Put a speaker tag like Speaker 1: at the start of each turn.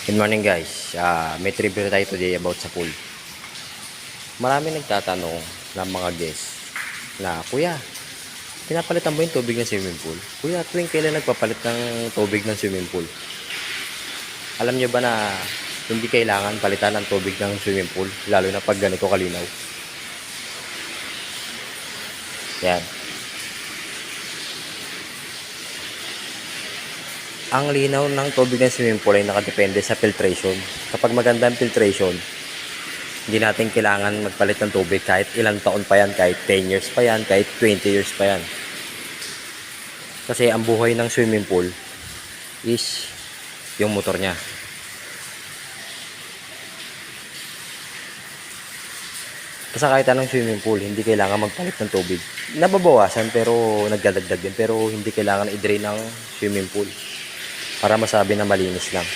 Speaker 1: Good morning guys. May trivia tayo today about sa pool. Marami nagtatanong ng mga guests na, Kuya, pinapalitan ba yung tubig ng swimming pool? Kuya, tuwing kailan nagpapalit ng tubig ng swimming pool? Alam nyo ba na hindi kailangan palitan ng tubig ng swimming pool, lalo na pag ganito kalinaw? Yan. Ang linaw ng tubig ng swimming pool ay nakadepende sa filtration. Kapag maganda ang filtration, hindi natin kailangan magpalit ng tubig kahit ilang taon pa yan, kahit 10 years pa yan, kahit 20 years pa yan. Kasi ang buhay ng swimming pool is yung motor niya. Kasi kahit anong swimming pool, hindi kailangan magpalit ng tubig. Nababawasan pero nagdadagdag din, pero hindi kailangan i-drain ng swimming pool para masabi na malinis lang.